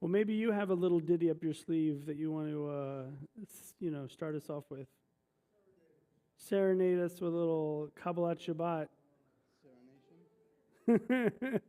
Well, maybe you have a little ditty up your sleeve that you want to, start us off with. Serenade us with a little Kabbalat Shabbat. Serenation?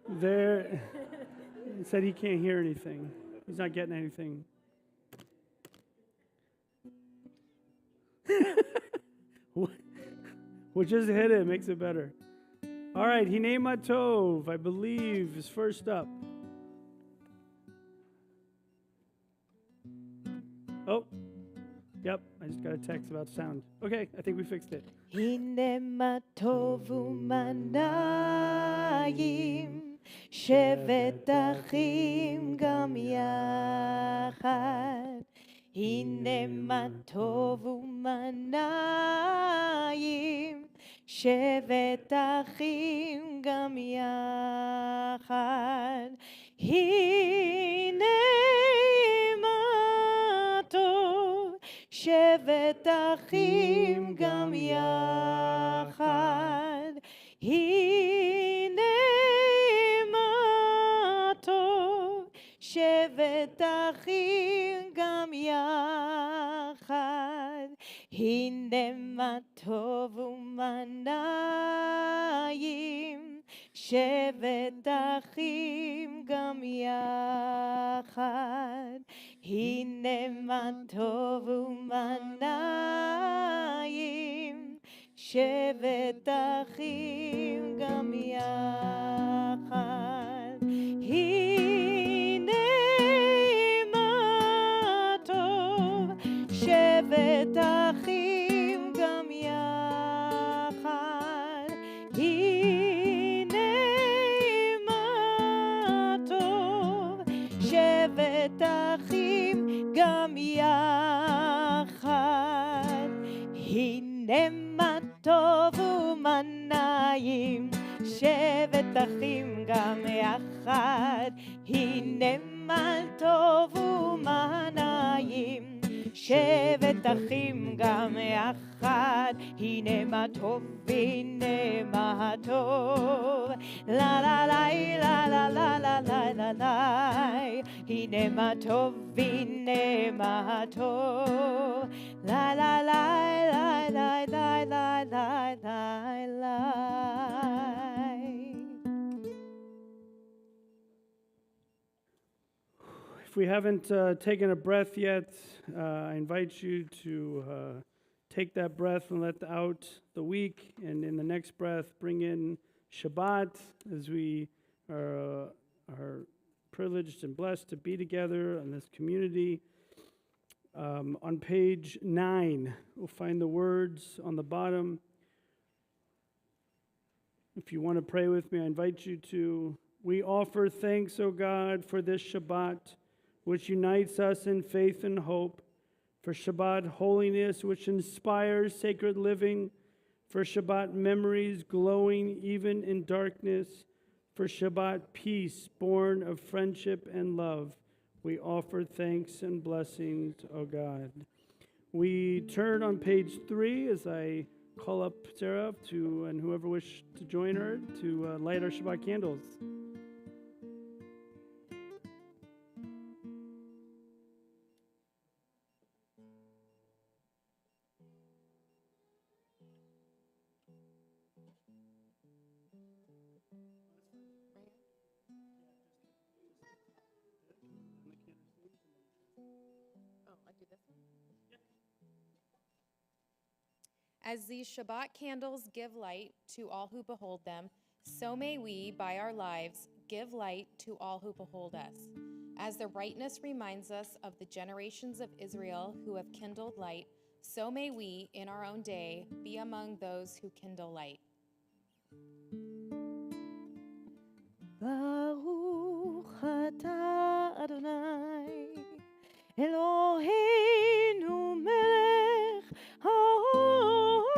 There, he said he can't hear anything. He's not getting anything. We'll just hit it, makes it better. All right, Hinei Matov, I believe, is first up. Oh, yep, I just got a text about sound. Okay, I think we fixed it. Hinei Matov u'manayim shevet achim gam yachad. Hinei Matov u'manayim shevet achim gam yachad. Hinei Matov shevet achim gam yachad. Hinei matov שבת אחים גם יחד, הנה מה טוב ומה נעים, שבת אחים גם יחד, הנה מה טוב ומה נעים, שבת אחים גם יחד, הנה מה טוב, שבת אחים גם יחד, הנה מה טוב, שבת אחים גם יחד, הנה מה טוב ומה נעים, שבת אחים גם יחד, הנה מה טוב ומה נעים, שבת אחים גם יחד, הנה מה טוב, הנה מה טוב, לה לה לה לה לה לה לה לה לה לה, הנה מה טוב, הנה מה טוב, לה לה לה לה לה לה לה לה לה לה. If we haven't taken a breath yet, I invite you to take that breath and let out the week, and in the next breath, bring in Shabbat as we are privileged and blessed to be together in this community. On page 9, we'll find the words on the bottom. If you want to pray with me, I invite you to. We offer thanks, O God, for this Shabbat, which unites us in faith and hope, for Shabbat holiness, which inspires sacred living, for Shabbat memories glowing even in darkness, for Shabbat peace born of friendship and love. We offer thanks and blessings, O God. We turn on page 3 as I call up Sarah and whoever wishes to join her to light our Shabbat candles. As these Shabbat candles give light to all who behold them, so may we, by our lives, give light to all who behold us. As the brightness reminds us of the generations of Israel who have kindled light, so may we, in our own day, be among those who kindle light. Baruch atah Adonai, Eloheinu melech haolam,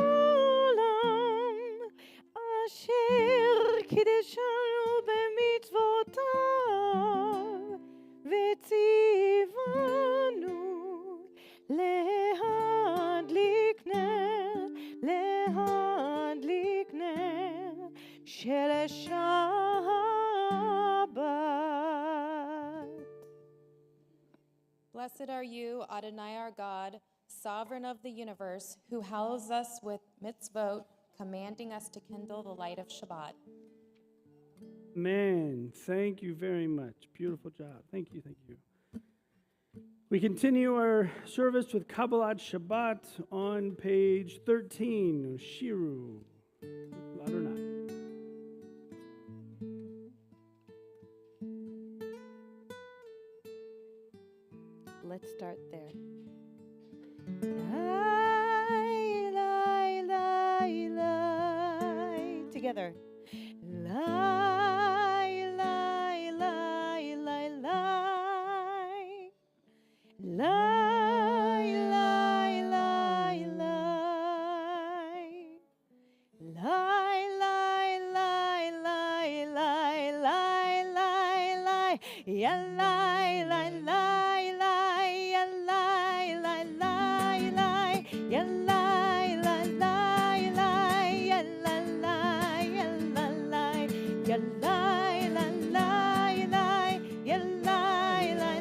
asher kideshanu b'mitzvotav, v'tzivanu lehadlik ner shel Shabbat. Blessed are you, Adonai our God, sovereign of the universe, who hallows us with mitzvot, commanding us to kindle the light of Shabbat. Amen. Thank you very much. Beautiful job. Thank you. We continue our service with Kabbalat Shabbat on page 13, Shiru. Adonai. Let's start there. Lai, lai, lai, lai. Together. Lai, lai, lai, lai, lai. Lai, lai, lai, lai. Lai, lai, lai, lai, lai, lai, lai, lai. Ya, lai, lai, lai, lai. Ya, lai, lai, lai, lai. Ya, lai, lai, lai, lai. Ya, lai, lai, ya, lai, lai. Ya, lai, lai, lai, lai. Ya, lai, lai,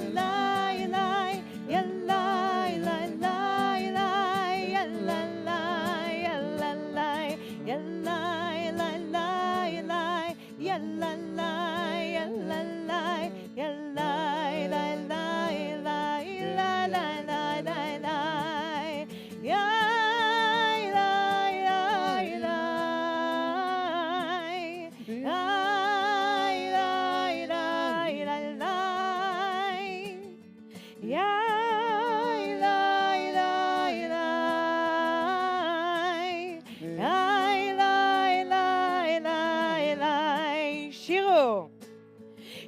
שירו,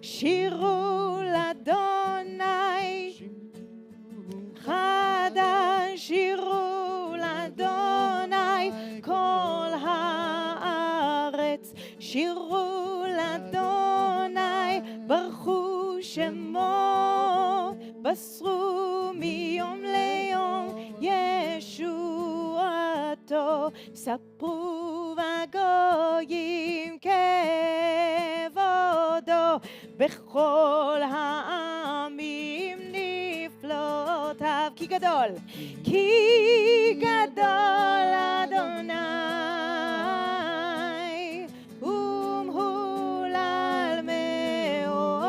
שירו לאדוני, חדש שירו לאדוני, כל הארץ שירו לאדוני, ברכו שמו, בשרו מיום ליום ישועתו, ספרו בגויים כבודו, בכל העמים נפלאותיו, כי גדול, כי גדול אדוני ומהולל מאוד,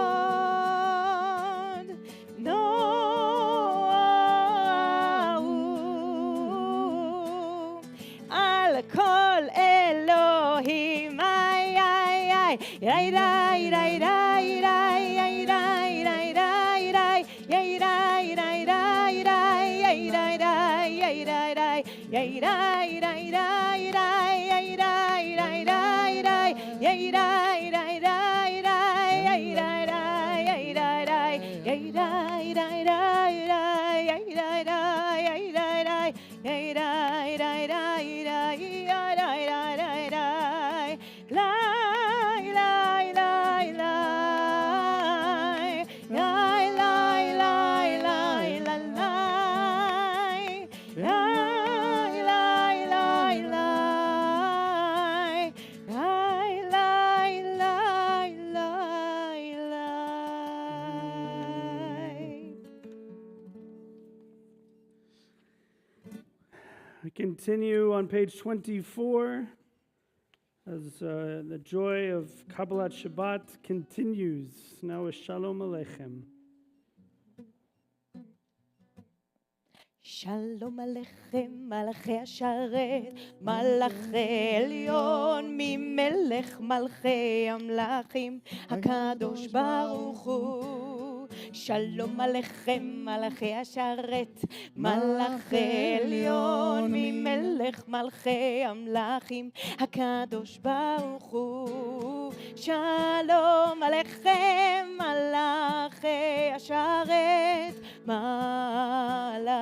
נועו על כל אלוהים, איי איי איי, איי איי איי איי איי We continue on page 24 as the joy of Kabbalat Shabbat continues. Now is Shalom Aleichem. שלום עליכם מלאכי השרת, מלאכי עליון ממלך מלכי המלכים, הקדוש ברוך הוא. שלום עליכם מלאכי השרת, מלאכי עליון ממלך מלכי המלכים, הקדוש ברוך הוא. שלום עליכם מלאכי השרת, מלאכי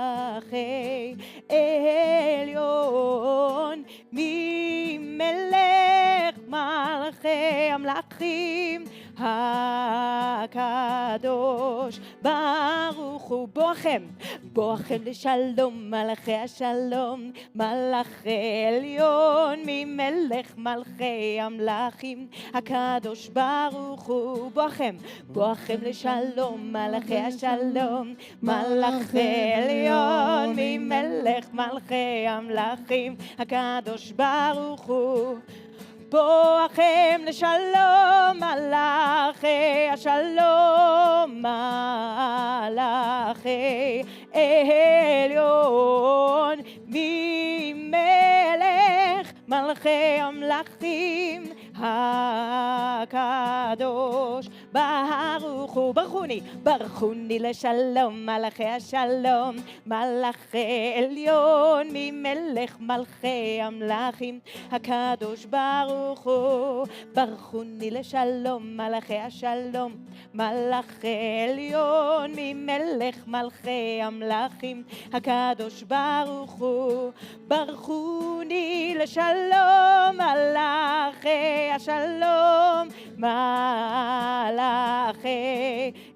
עליון ממלך מלכי המלכים, הקדוש ברוך הוא. בואכם, בואכם לשלום מלאכי השלום, מלאכי עליון ממלך מלכי המלכים, הקדוש ברוך הוא. בואכם, בואכם לשלום מלאכי השלום, מלאכי עליון ממלך מלכי המלכים, הקדוש ברוך הוא. בואכם לשלום מלאכי השלום, מלאכי עליון ממלך מלכי המלכים, הקדוש ברוך הוא. ברכוני, ברכוני לשלום מלאכי השלום, מלאכי עליון ממלך מלכי המלכים, הקדוש ברוך הוא. ברכוני לשלום מלאכי השלום, מלאכי עליון ממלך מלכי המלכים, הקדוש ברוך הוא. ברכוני לשלום מלאכי השלום, מלאכי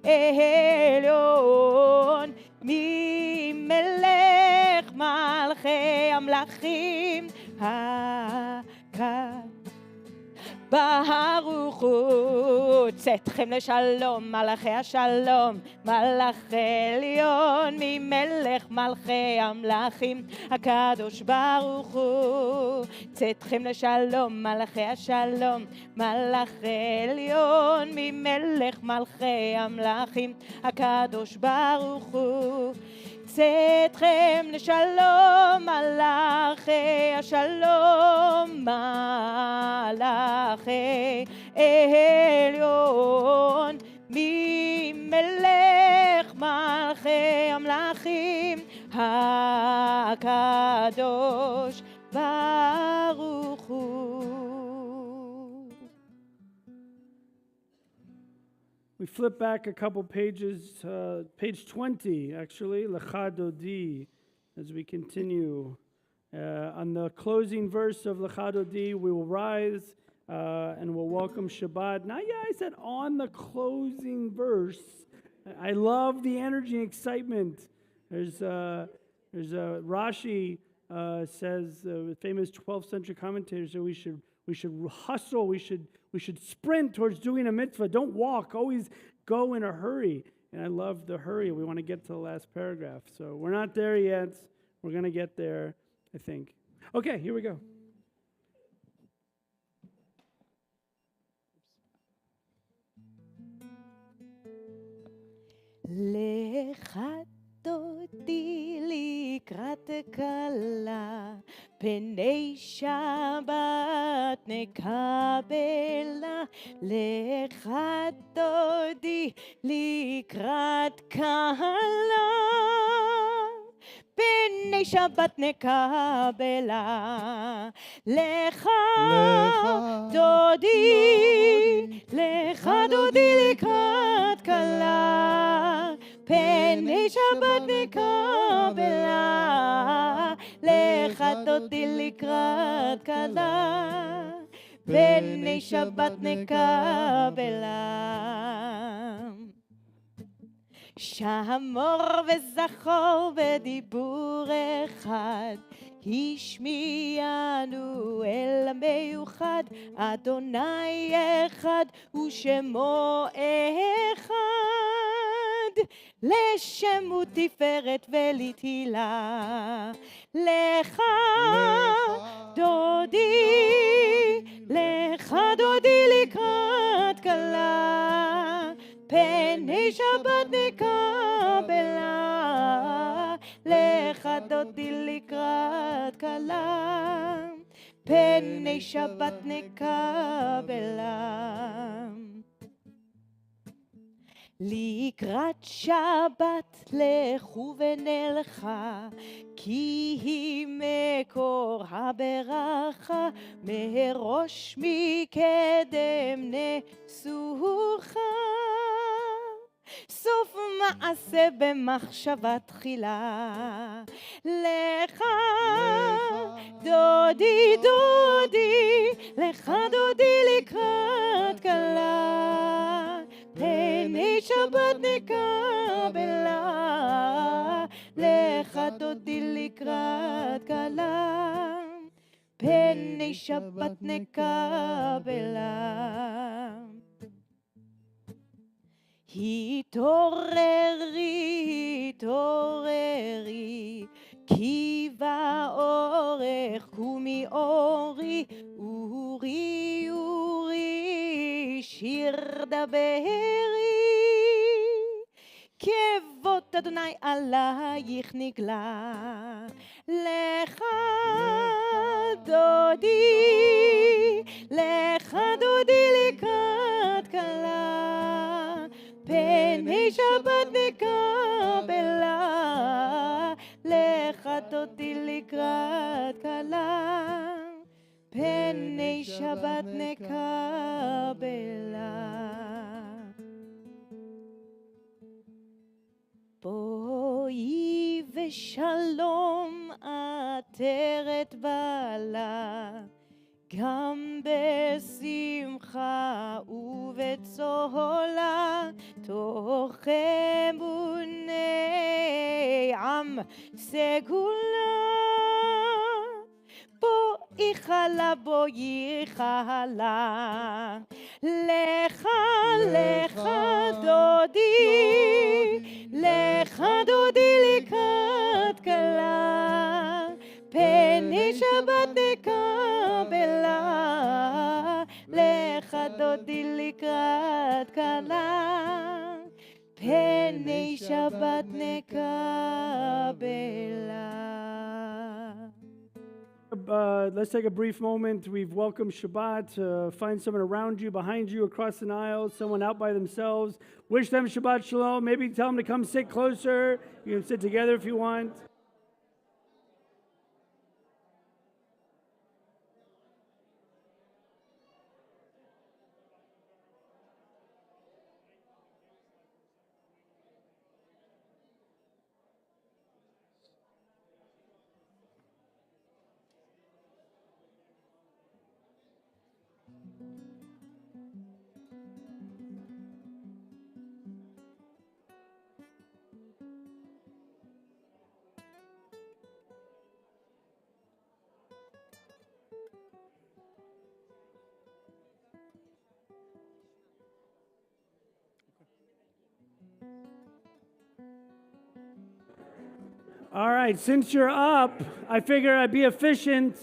עליון ממלך מלכי המלכים, ברוך הוא. צאתכם לשלום מלאכי השלום, מלאכי עליון ממלך מלכי המלכים, הקדוש ברוך הוא. צאתכם לשלום מלאכי השלום, מלאכי עליון ממלך מלכי המלכים, הקדוש ברוך הוא. צאתכם לשלום מלאכי השלום, מלאכי עליון ממלך מלכי מלכים הקדוש ברוך הוא. We flip back a couple pages, page 20, actually, Lecha Dodi, as we continue. On the closing verse of Lecha Dodi, we will rise and we'll welcome Shabbat. Now, yeah, I said on the closing verse. I love the energy and excitement. There's Rashi says, the famous 12th century commentator, so we should hustle, we should sprint towards doing a mitzvah. Don't walk, always go in a hurry. And I love the hurry. We want to get to the last paragraph. So we're not there yet. We're going to get there, I think. Okay, here we go. לך דודי לקראת כלה, פני שבת נקבלה. לך דודי לקראת כלה, פני שבת נקבלה. לך דודי, לך דודי לקראת כלה, פני שבת נקבלה. לך דודי לקראת כלה, פני שבת נקבלה. שמור וזכור בדיבור אחד, השמיענו אל המיוחד. אדוני אחד ושמו אחד, לשם ותפארת ולתהילה. לך דודי, לך דודי לקראת כלה, פני שבת נקבלה. לך דודי לקראת כלה, פני שבת נקבלה. לקראת שבת לכו ונלכה, כי היא מקור הברכה. מראש מקדם נסוכה, סוף מעשה במחשבה תחילה. לך דודי דודי, לך דודי לקראת כלה, פני שבת נקבלה. לך דודי לקראת כלה, פני שבת נקבלה. התעוררי, התעוררי, כי באורך קומי אורי. אורי, אורי, שיר דברי, כבוד אדוני עלייך נגלה. לך דודי, לך דודי לקראת כלה, פני שבת נקבלה. לך דודי לקראת כלה, פני שבת נקבלה. בואי ושלום עטרת בעלה, גם בשמחה ובצהלה, תוך אמוני עם סגולה. בואי חלה, בואי חלה. לך, לך דודי, לך דודי לקראת כלה, פני שבת נקבלה. לך דודי לקראת כלה, פני שבת נקבלה. let's take a brief moment. We've welcomed Shabbat. Find someone around you, behind you, across an aisle, someone out by themselves. Wish them Shabbat Shalom. Maybe tell them to come sit closer. You can sit together if you want. All right, since you're up, I figure I'd be efficient,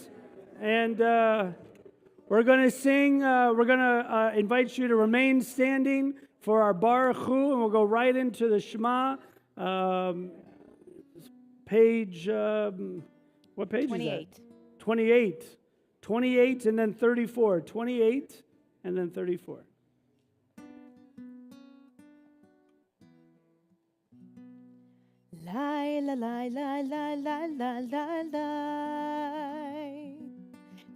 and we're going to sing. We're going to invite you to remain standing for our Baruch Hu, and we'll go right into the Shema. Page, what page 28. is that? 28. 28 and then 34. 28 and then 34. Lie, lie, lie, lie, lie, lie, lie, lie, lie.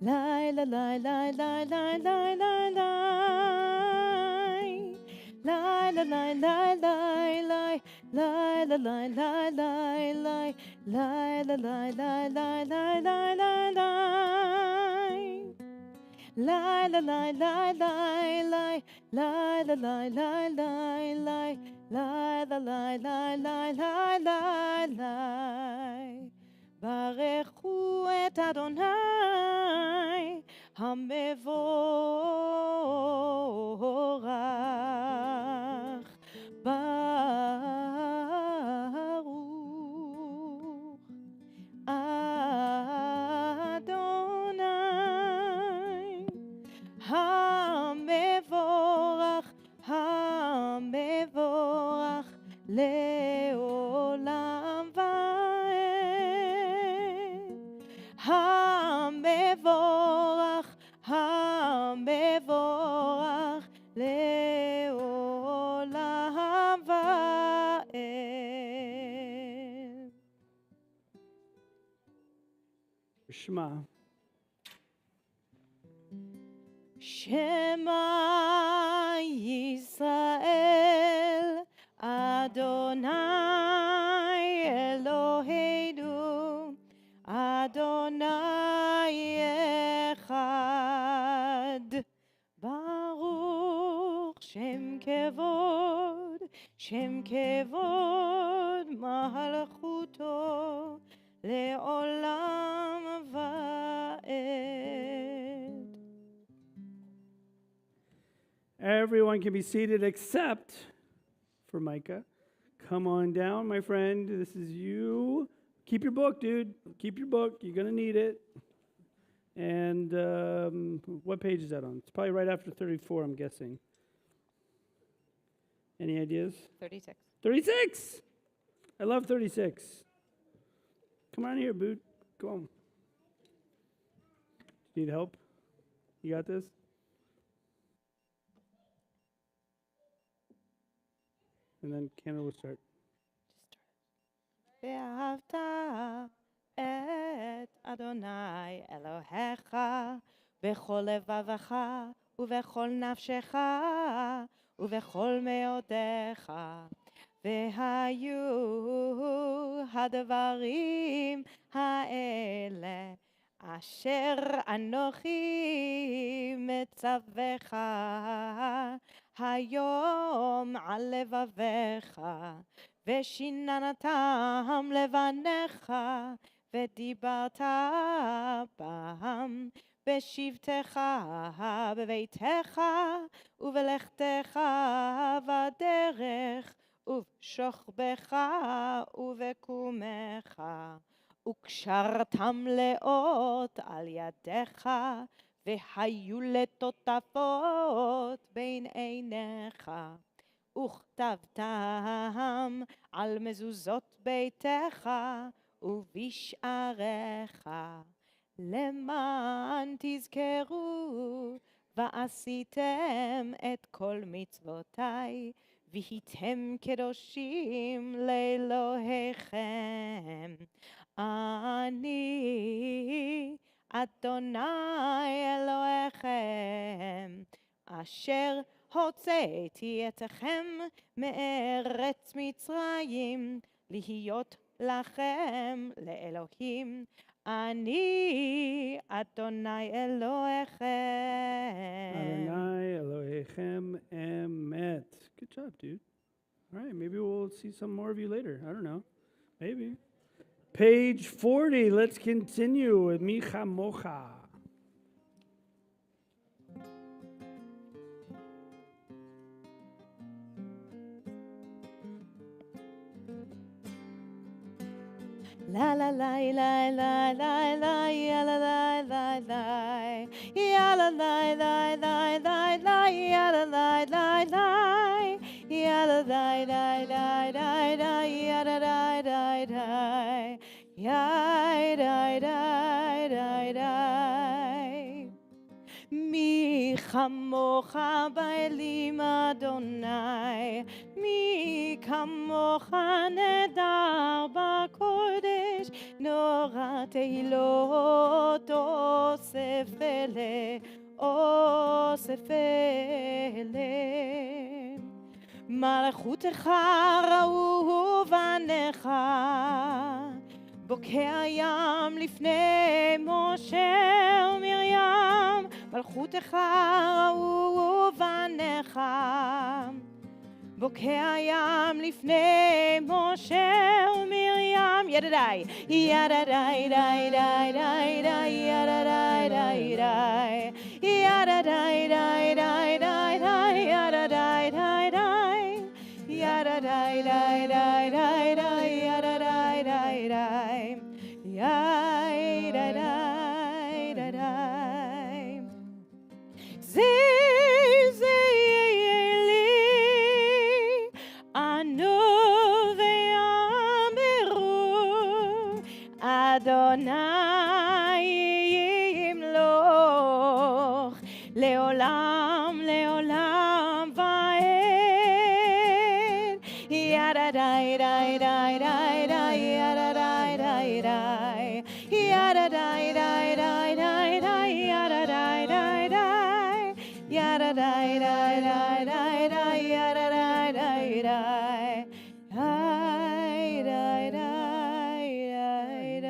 Lie, lie, lie, lie, lie, lie, lie, lie, lie. Lie, lie, lie, lie, lie, lie. Lie, lie, lie, lie, lie, lie. Lie, lie, lie, lie, lie, lie, lie, lie, lie. Lie, lie, lie, lie, lie, lie. Lie, lie, lie, lie, lie, lie. Lie, lie, lie, lie, lie, lie, lie, lie. ברכו את אדוני המבורך. ברוך אדוני המבורך, המבורך לעולם ועד. המבורך, המבורך לעולם ועד. Shema. Shema Yisrael, Adonai Eloheinu, Adonai Echad. Baruch Shem Kevod, Shem Kevod Malchuto Le'olam Va'ed. Everyone can be seated except for Micah. Come on down, my friend. This is you. Keep your book, dude. Keep your book. You're going to need it. And what page is that on? It's probably right after 34, I'm guessing. Any ideas? 36. 36! I love 36. Come on here, Boot. Come on. Need help? You got this? And then Canada will start. ואהבת את אדוני אלוהיך בכל לבבך ובכל נפשך ובכל מאודיך. והיו הדברים האלה אשר אנוכי מצווך היום על לבביך, ושיננתם לבניך, ודיברת בם בשבתך בביתך ובלכתך בדרך ובשוכבך ובקומך, וקשרתם לאות על ידיך, והיו לטוטפות בין עיניך, וכתבתם על מזוזות ביתך ובשעריך, למען תזכרו ועשיתם את כל מצוותיי, והייתם קדושים לאלוהיכם. אני אדוני אלוהיכם, אשר הוצאתי אתכם מארץ מצרים, להיות לכם לאלוהים. אני אדוני אלוהיכם. Adonai Elohechem Emet. Good job, dude. All right, maybe we'll see some more of you later. I don't know. Maybe. Page 40. Let's continue with Micha Mocha. La la la la la la la ya la la la la ya la la la la la la ya la la la la ya la la la la la la ya la la la la ya da da da da. מי כמוך באלים אדוני, מי כמוך נדר בקודש, נורא תהילות אוסף אלה, אוסף אלה. מלכותך ראו בניך, בוקע ים לפני משה ומרים, מלכותך ראו בניך, בוקע ים לפני משה ומרים. ידדיי, ידדיי, די, די, די, די, ידדיי, די, די, ידדיי, די, די, די, די, ידדיי, די, די, ידדיי, די, די, די, די, ידדיי, די, די, יי, די, די, די, די. זה לי אנו ויאמרו אדוני ימלוך לעולם לעולם ועד. ידדיי די די די די ידדיי די די ידדיי די די די די ידדיי די די ידדיי די די די די ידדיי די די די די די די.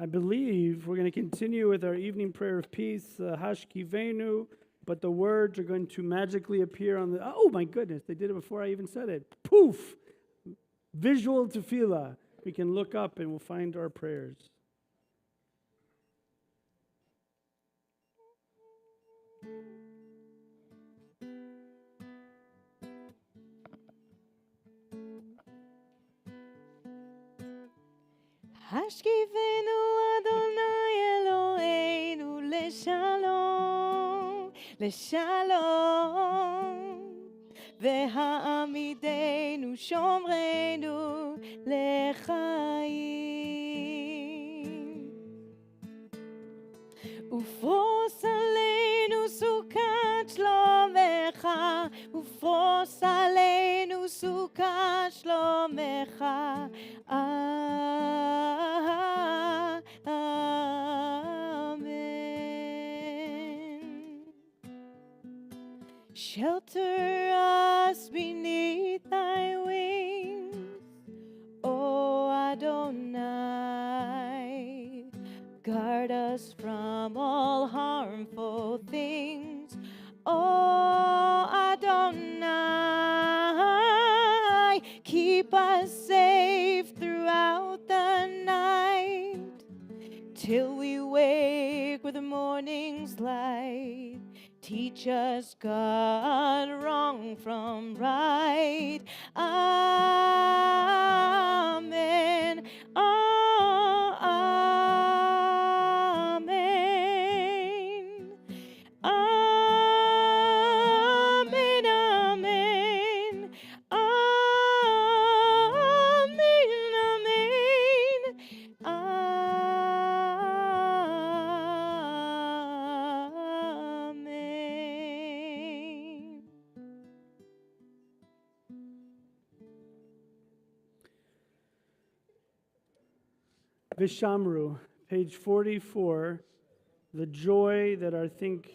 I believe we're going to continue with our evening prayer of peace, Hashkivenu, but the words are going to magically appear on the, oh my goodness, they did it before I even said it. Poof! Visual tefillah. We can look up and we'll find our prayers. השכיבנו אדוני אלוהינו לשלום, לשלום, והעמידנו שומרנו לחיים. ופרוס עלינו סוכת שלומך, ופרוס עלינו סוכת שלומך. Shelter us beneath thy wings, O Adonai. Guard us from all harmful things, O Adonai. Keep us safe throughout the night, till we wake with the morning's light. Teach us, God, wrong from right. Amen. Oh, amen. Amen, amen. Amen, amen. Vishamru, page 44, the joy that I think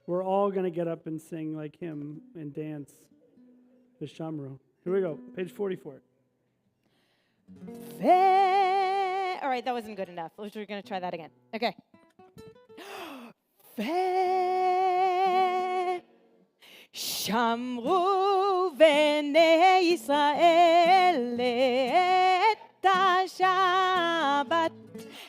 we're all going to get up and sing like him and dance. Vishamru. Here we go, page 44. All right, that wasn't good enough. We're going to try that again. Okay. שמרו בני ישראל את השבת,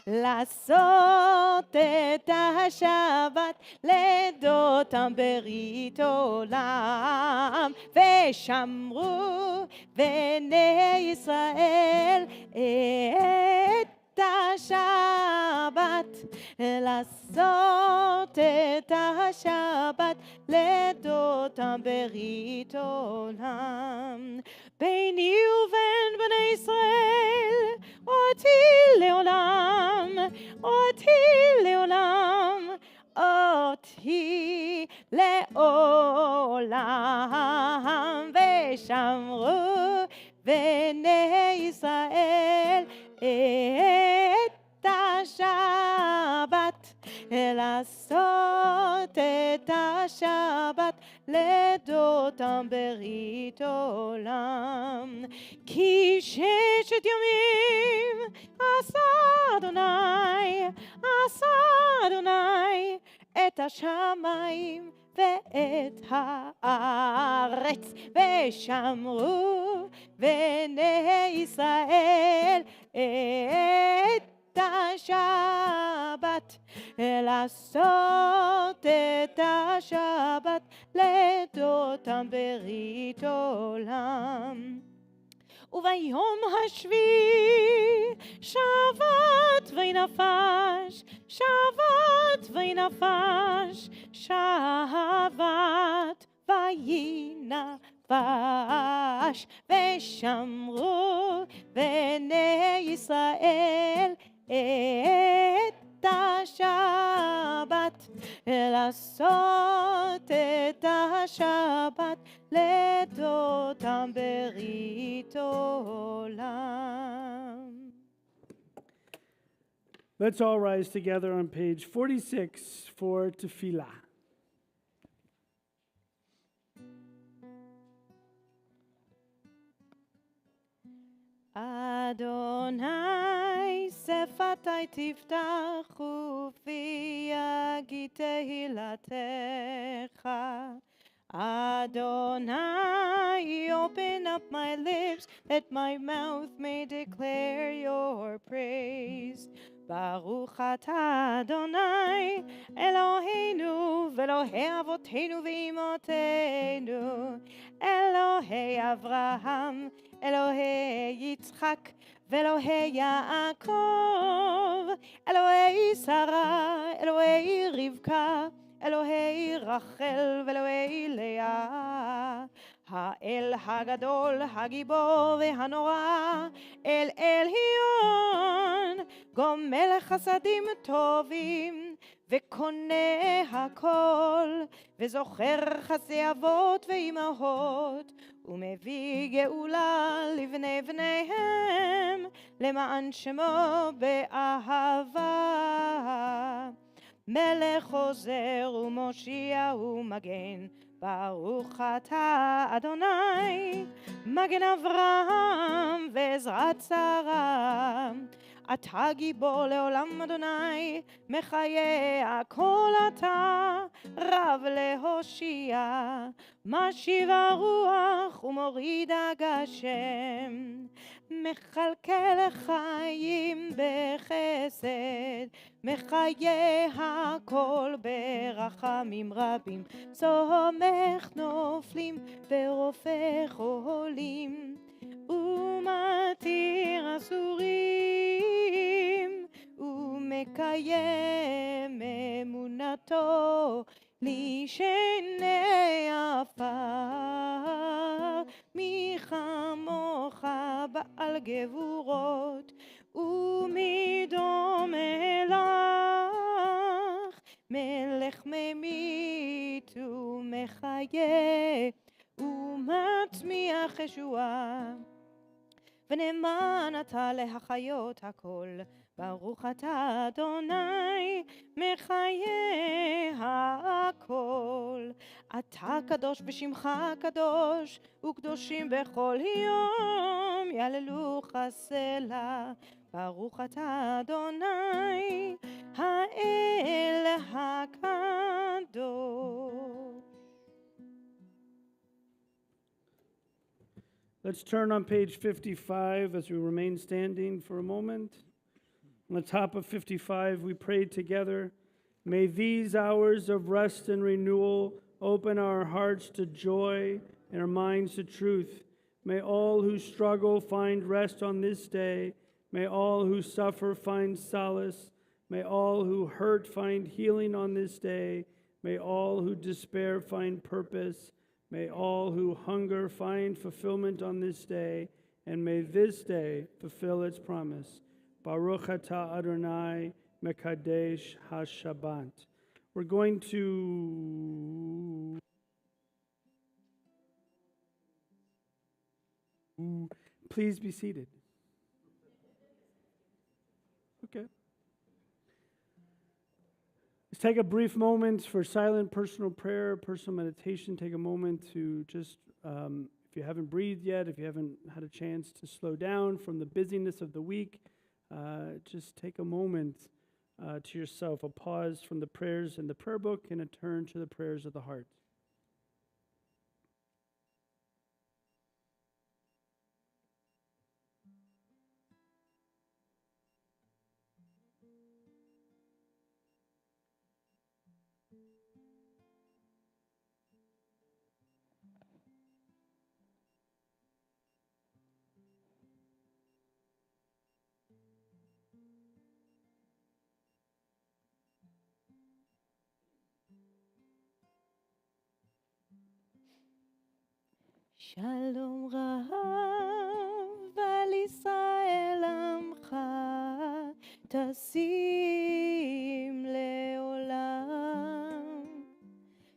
לעשות את השבת לדותם ברית עולם. ושמרו בני ישראל את השבת, לעשות את השבת לדותם ברית עולם. ביני ובין בני ישראל אותי לעולם, אותי לעולם, אותי לעולם. ושמרו בני ישראל את השבת, לעשות את השבת לדותם ברית עולם. כי 6 ימים עשה אדוני, עשה אדוני את השמיים ואת הארץ. ושמרו בני ישראל את השבת, לעשות את השבת לדותם ברית עולם. וביום השביעי שבת וינפש, שבת וינפש, שבת וינפש. ושמרו בני ישראל את השבת, לעשות את השבת לדותם ברית עולם. Let's all rise together on page 46 for Tefillah. אדוני שפתי תפתח ופי יגיד תהילתך. Adonai, open up my lips, that my mouth may declare your praise. Baruch atah Adonai, Eloheinu, ve'Elohei avotenu ve'imotenu, Elohei Avraham, Elohei Yitzchak, ve'Elohei Yaakov, Elohei Sarah, Elohei Rivka, אלוהי רחל ואלוהי לאה, האל הגדול, הגיבור והנורא, אל עליון, גומל חסדים טובים, וקונה הכל, וזוכר חסדי אבות ואימהות, ומביא גאולה לבני בניהם, למען שמו באהבה. מלך עוזר ומושיע ומגן, ברוך אתה אדוני, מגן אברהם ועזרת שרה. אתה גיבור לעולם אדוני, מחיה הכל אתה, רב להושיע, משיב הרוח ומוריד הגשם. מכלכל חיים בחסד, מחיה הכל ברחמים רבים, סומך נופלים ורופא חולים, ומתיר אסורים, ומקיים אמונתו לשני עפר. מי כמוך בעל גבורות, ומי דומה לך, מלך ממית ומחיה, ומצמיח ישועה. ונאמן אתה להחיות הכל, ברוך אתה אדוני מחיי הכל. אתה קדוש ושמך קדוש, וקדושים בכל יום יהללוך סלה. ברוך אתה אדוני האל הקדוש. Let's turn on page 55 as we remain standing for a moment. On the top of 55, we pray together, may these hours of rest and renewal open our hearts to joy and our minds to truth. May all who struggle find rest on this day. May all who suffer find solace. May all who hurt find healing on this day. May all who despair find purpose. May all who hunger find fulfillment on this day. And may this day fulfill its promise. Baruch atah Adonai Mekadesh HaShabbat. We're going to please be seated. Okay. Let's take a brief moment for silent personal prayer, personal meditation. Take a moment to just, if you haven't breathed yet, if you haven't had a chance to slow down from the busyness of the week, just take a moment to yourself, a pause from the prayers in the prayer book and a turn to the prayers of the heart. שלום רב על ישראל עמך, תשים לעולם.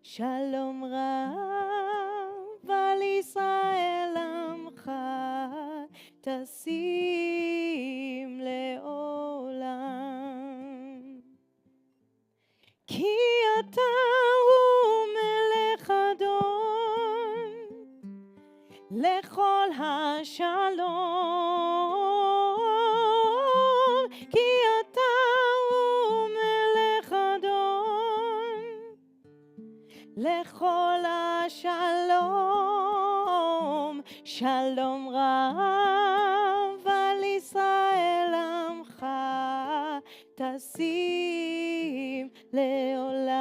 שלום רב על ישראל עמך, תשים לעולם. כי אתה הוא מלך אדון לכל השלום. כי אתה הוא מלך אדון לכל השלום. שלום רב על ישראל עמך, תשים לעולם.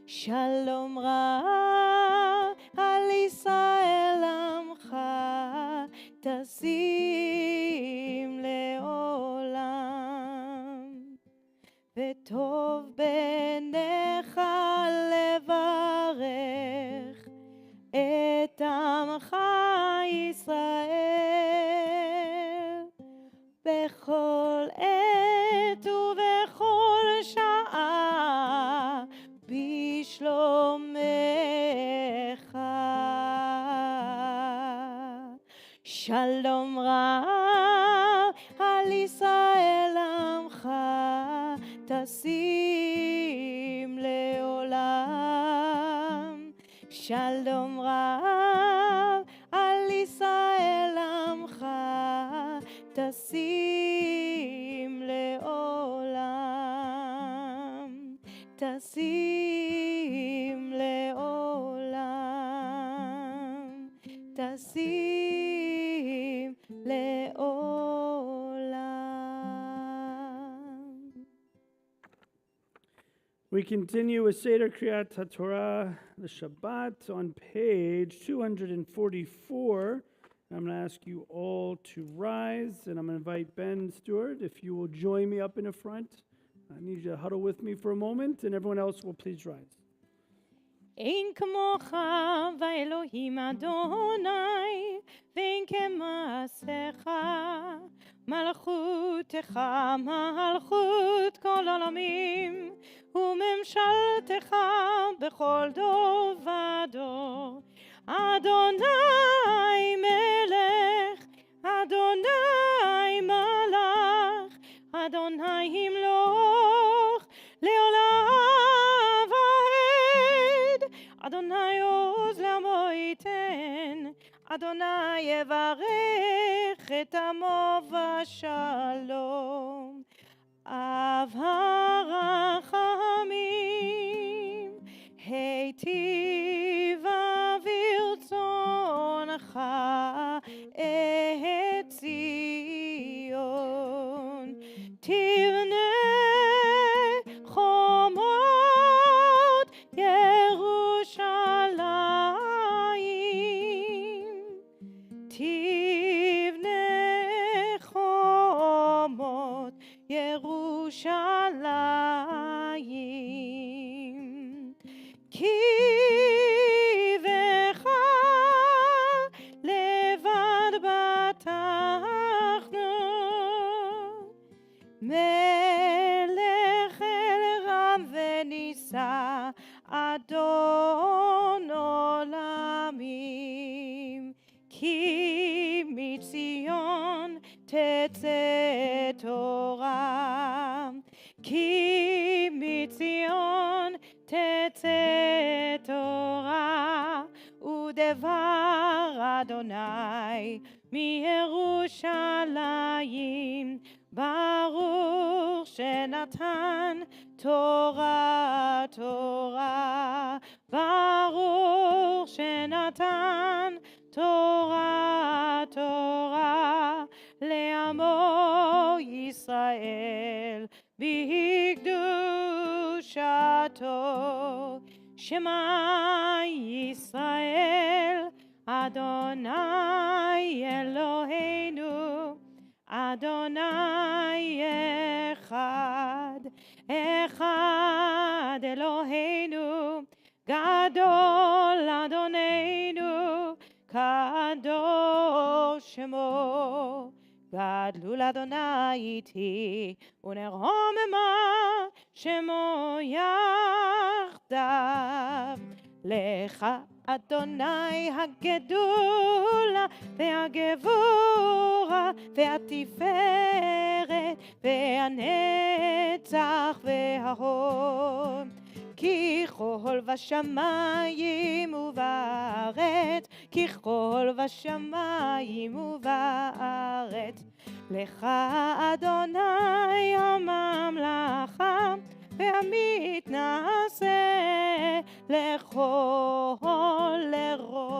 שלום רב על ישראל עמך, תשים לעולם. וטוב בעיניך לברך את עמך ישראל בכל עת ובכל שעה בשלומך. שלום רב על ישראל עמך, תשים לעולם. שלום רב על ישראל עמך, תשים לעולם. תשים לעולם. תשים לעולם. We continue with Seder Kriyat HaTorah, the Shabbat, on page 244. I'm going to ask you all to rise, and I'm going to invite Ben Stewart, if you will join me up in the front. I need you to huddle with me for a moment, and everyone else will please rise. אין כמוך ואלוהים אדוני, ואין כמעשיך. מלכותך מלכות כל עולמים, וממשלתך בכל דור ודור. אדוני מלך, אדוני מלך, עוז לעמו ייתן, אדוני יברך את עמו בשלום. אב הרחמים, היטיבה ברצונך את ציון. תבנה חומות ירושלים, תבנה חומות ירושלים. כי בך לבד בטחנו, מלך אל רם ונישא, אדון עולמים. כי מציון תצא תורה, כי מציון תצא תורה, ודבר אדוני מירושלים. ברוך שנתן תורה תורה, ברוך שנתן תורה תורה, לעמו ישראל בקדושתו. שמע ישראל אדוני אלוהינו, אדוני אחד, אחד אלוהינו, גדול אדוננו, קדוש שמו. גדלו לאדוני איתי, ונרוממה שמו יחדיו. לך אדוני הגדולה והגבורה והתפארת והנצח וההוד. כי כל בשמיים ובארץ, כי כל בשמיים ובארץ. לך אדוני הממלכה והמתנשא לכל לראש.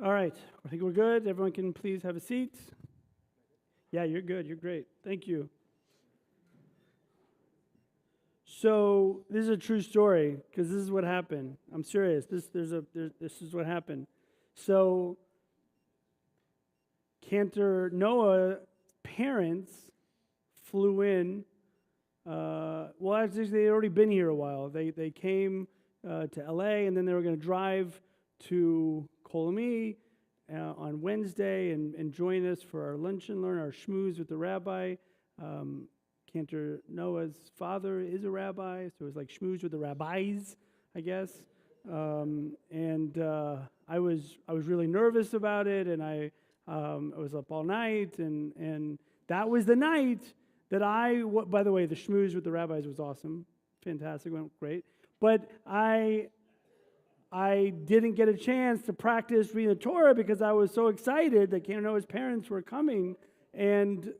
All right, I think we're good. Everyone can please have a seat. Yeah, you're good. You're great. Thank you. So this is a true story because this is what happened. I'm serious. This is what happened. So Cantor Noah's parents flew in. Well, actually, they had already been here a while. They came to LA, and then they were going to drive to Kolami on Wednesday and join us for our lunch and learn, our schmooze with the rabbi. Cantor Noah's father is a rabbi, so it was like schmooze with the rabbis, I guess. I was really nervous about it, and I was up all night, and that was the night that by the way, the schmooze with the rabbis was awesome, fantastic, went great. But I didn't get a chance to practice reading the Torah because I was so excited that Cantor Noah's parents were coming. And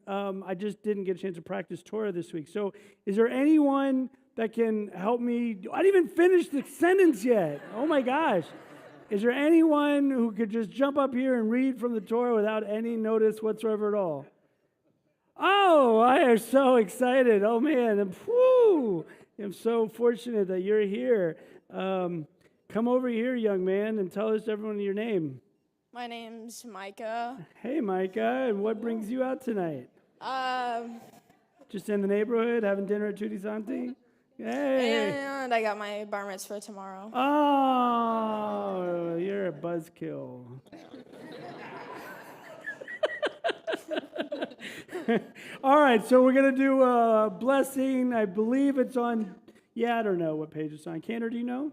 I just didn't get a chance to practice Torah this week. So is there anyone that can help me? I didn't even finish the sentence yet. Oh my gosh. Is there anyone who could just jump up here and read from the Torah without any notice whatsoever at all? Oh, I am so excited. Oh man, I'm so fortunate that you're here. Come over here, young man, and tell us everyone your name. My name's Micah. Hey, Micah, and what brings you out tonight? Just in the neighborhood, having dinner at Tutti Santi? Hey! And I got my bar mitzvah tomorrow. Oh, you're a buzzkill. All right, so we're going to do a blessing. I believe it's on, I don't know what page it's on. Cantor, do you know?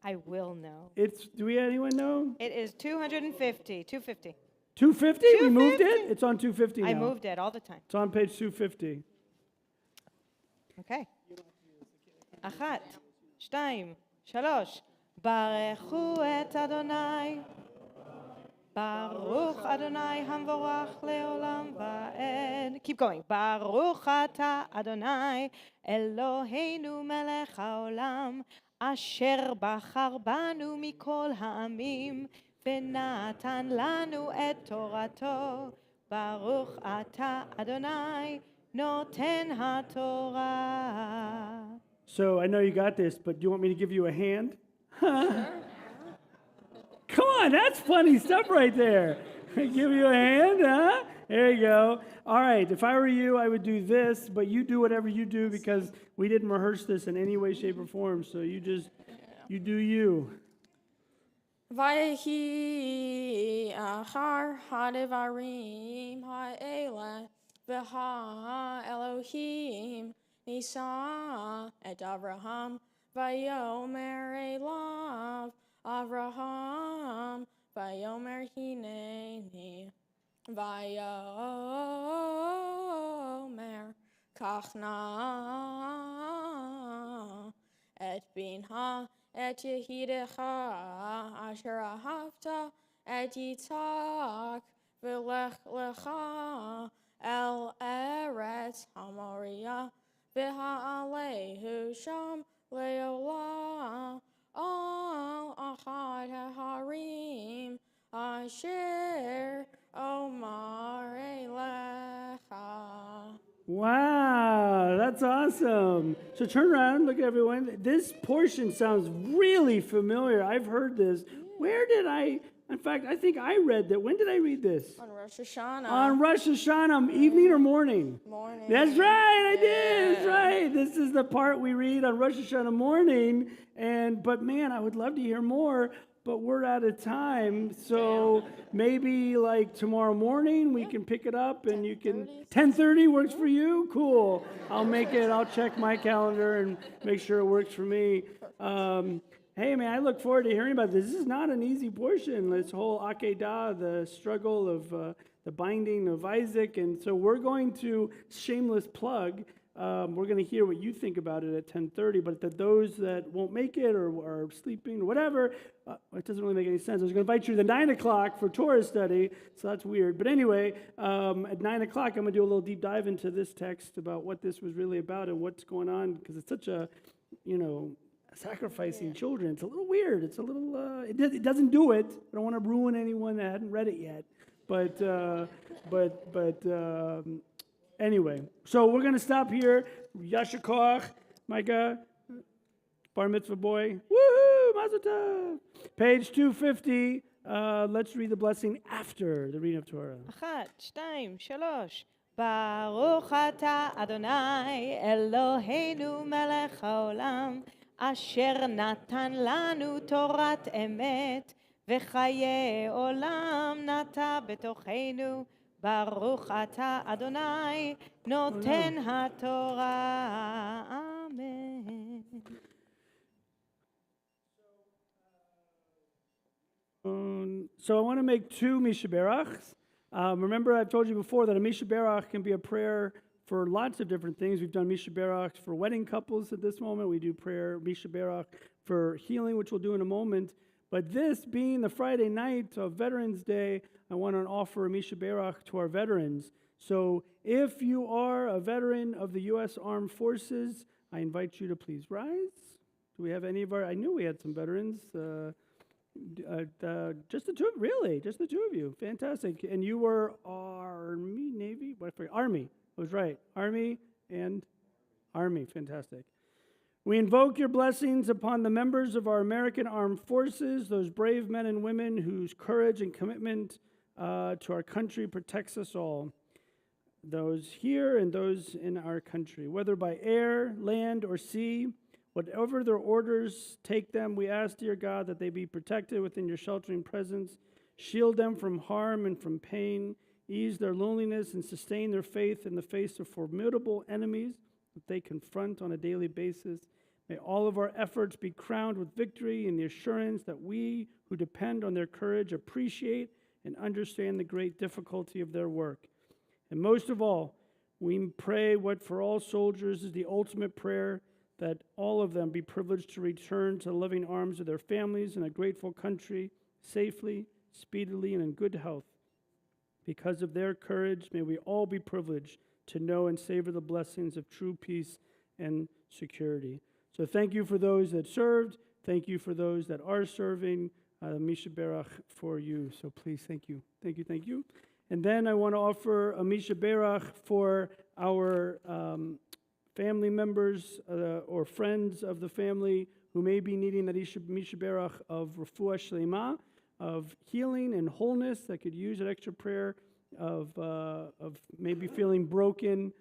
I will know. Do anyone know? It is 250. 250. 250? We moved it? It's on 250 now. I moved it all the time. It's on page 250. Okay. אחת, 2, 3. ברכו את אדוני. ברוך אדוני המבורך לעולם ועד. Keep going. ברוך אתה אדוני אלוהינו מלך העולם אשר בחר בנו מכל העמים ונתן לנו את תורתו. ברוך אתה אדוני נותן התורה. So I know you got this, but do you want me to give you a hand? Come on, that's funny stuff right there. Give you a hand, huh? There you go. All right, if I were you, I would do this, but you do whatever you do because we didn't rehearse this in any way, shape, or form. So you do you. Vayhi achar ha'devarim ha'ele v'ha Elohim nisa et Avraham vayomer elav Avraham vayomer hineni vayomer kachna et binha et Yehidecha asher ahavta et Yitzhak v'lech lecha el eretz hamoria v'ha'alehu sham leolah al achad harim asher omar elecha. Wow, that's awesome. So turn around, look at everyone. This portion sounds really familiar. I've heard this. Where did in fact, I think I read that. When did I read this? On Rosh Hashanah. On Rosh Hashanah, evening or morning? Morning. That's right, I did. That's right. This is the part we read on Rosh Hashanah morning. But man, I would love to hear more, but we're out of time. So maybe like tomorrow morning we can pick it up and you can. 10:30 works for you? Cool. I'll check my calendar and make sure it works for me. Hey, man, I look forward to hearing about this. This is not an easy portion, this whole Akedah, the struggle of the binding of Isaac. And so we're going to, shameless plug, we're going to hear what you think about it at 10:30. But those that won't make it or are sleeping or whatever, it doesn't really make any sense. I was going to invite you to the 9 o'clock for Torah study, so that's weird. But anyway, at 9 o'clock, I'm going to do a little deep dive into this text about what this was really about and what's going on, because it's such a, sacrificing children. It's a little weird. It's a little, it doesn't do it. I don't want to ruin anyone that hadn't read it yet. But anyway, so we're going to stop here. Yasher Koach, Micah, Bar Mitzvah boy. Woohoo, Mazel Tov. Page 250. Let's read the blessing after the reading of Torah. 1, 2, 3. ברוך אתה אדוני אלוהינו מלך העולם אשר נתן לנו תורת אמת וחיי עולם נטע בתוכנו. ברוך אתה אדוני נותן התורה. אמן. So I want to make 2 Misha Berachs. Remember, I've told you before that a Misha Berach can be a prayer for lots of different things. We've done Misha Berach for wedding couples at this moment. We do prayer, Misha Berach for healing, which we'll do in a moment. But this being the Friday night of Veterans Day, I want to offer a Misha Berach to our veterans. So if you are a veteran of the U.S. Armed Forces, I invite you to please rise. Do we have any of our, I knew we had some veterans. Just the two, really, just the two of you. Fantastic. And you were Army, Navy? Army. I was right. Army and Army. Fantastic. We invoke your blessings upon the members of our American Armed Forces, those brave men and women whose courage and commitment to our country protects us all. Those here and those in our country, whether by air, land, or sea, whatever their orders take them, we ask, dear God, that they be protected within your sheltering presence. Shield them from harm and from pain. Ease their loneliness and sustain their faith in the face of formidable enemies that they confront on a daily basis. May all of our efforts be crowned with victory in the assurance that we who depend on their courage appreciate and understand the great difficulty of their work. And most of all, we pray what for all soldiers is the ultimate prayer, that all of them be privileged to return to the loving arms of their families in a grateful country safely, speedily, and in good health. Because of their courage, may we all be privileged to know and savor the blessings of true peace and security. So thank you for those that served. Thank you for those that are serving. Misha Berach for you. So please, thank you. Thank you, thank you. And then I want to offer a Misha Berach for our family members or friends of the family who may be needing that Misha Berach of Refuah Shlema, of healing and wholeness, that could use an extra prayer of maybe feeling broken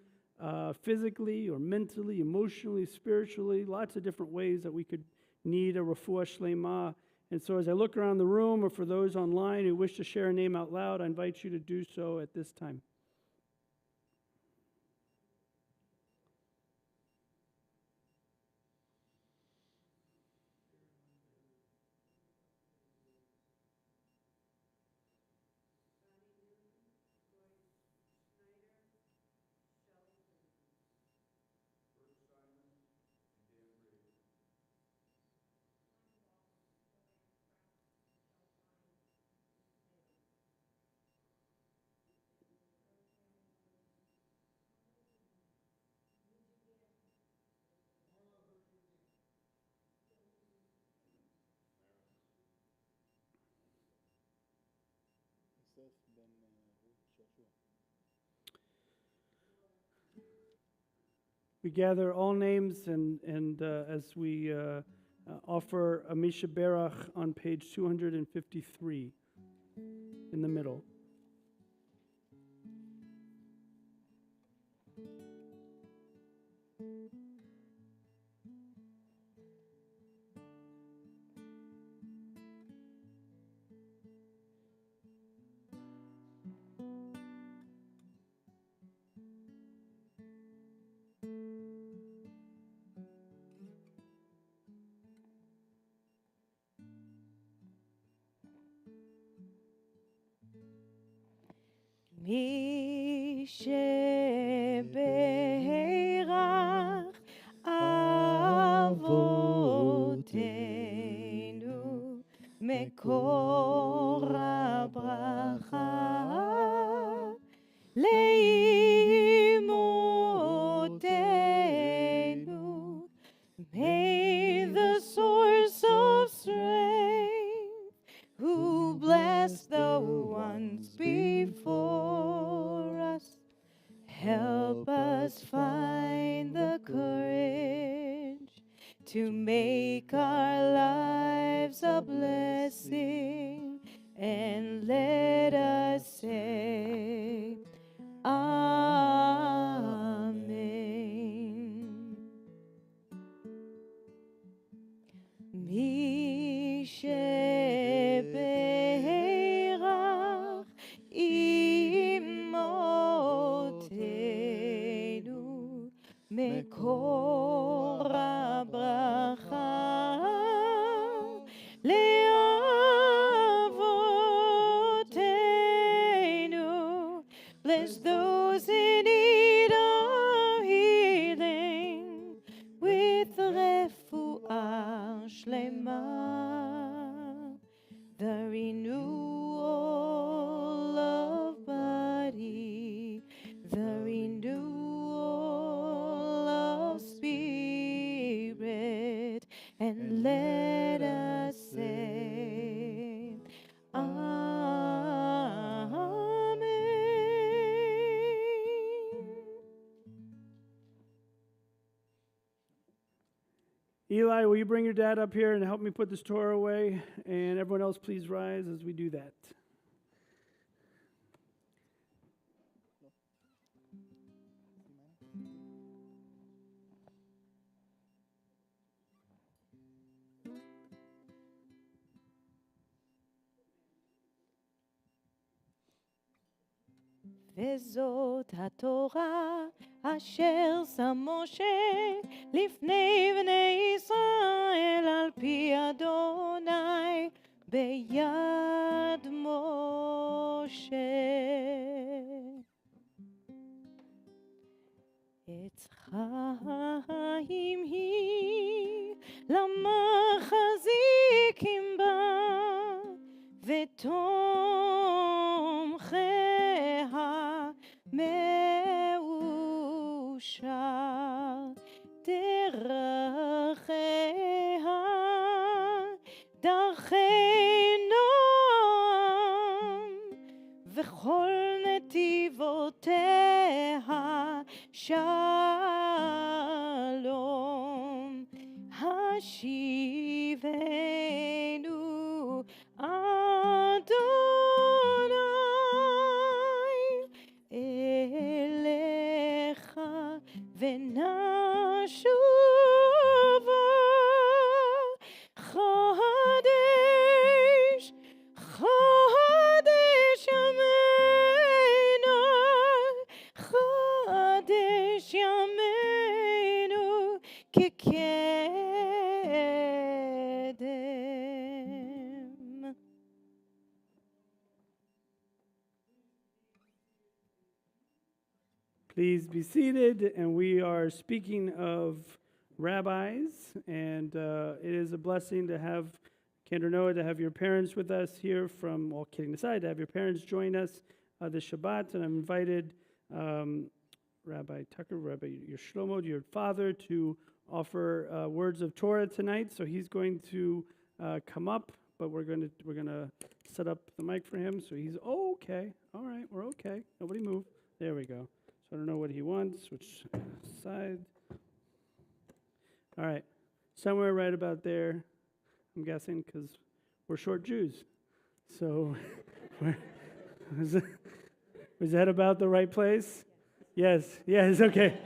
physically or mentally, emotionally, spiritually, lots of different ways that we could need a Refuah Shlema. And so as I look around the room, or for those online who wish to share a name out loud, I invite you to do so at this time. We gather all names and as we offer a Misha Berach on page 253 in the middle. מי שברך אבותינו מקור הברכה לאמותינו. May the source of strength who bless the ones before us help us find the courage to make our lives a blessing, and let us say Amen. מי שברך אמותינו מקור הברכה לאבותינו. Bless those in need of healing with refuah shlema, the renewal of body, the renewal of spirit, and let us say Amen. Eli, will you bring your dad up here and help me put this Torah away? And everyone else, please rise as we do that. וזאת התורה אשר שם משה לפני בני ישראל על פי אדוני ביד משה. עץ חיים היא דרכי נועם, וכל נתיבותיה שלום. השיבנו אדוני אליך ונשובה. חדש חדש ימינו, חדש ימינו כקדם. Please be seated, and we are speaking of rabbis, and it is a blessing to have, Kendra Noah, to have your parents with us here from, well, kidding aside, to have your parents join us this Shabbat, and I've invited Rabbi Tucker, Rabbi Shlomo, your father, to offer words of Torah tonight, so he's going to come up, but we're gonna set up the mic for him, so he's, okay, all right, we're okay, nobody move, there we go. So I don't know what he wants, which side. All right, somewhere right about there, I'm guessing, because we're short Jews. So, was that about the right place? Yes, okay.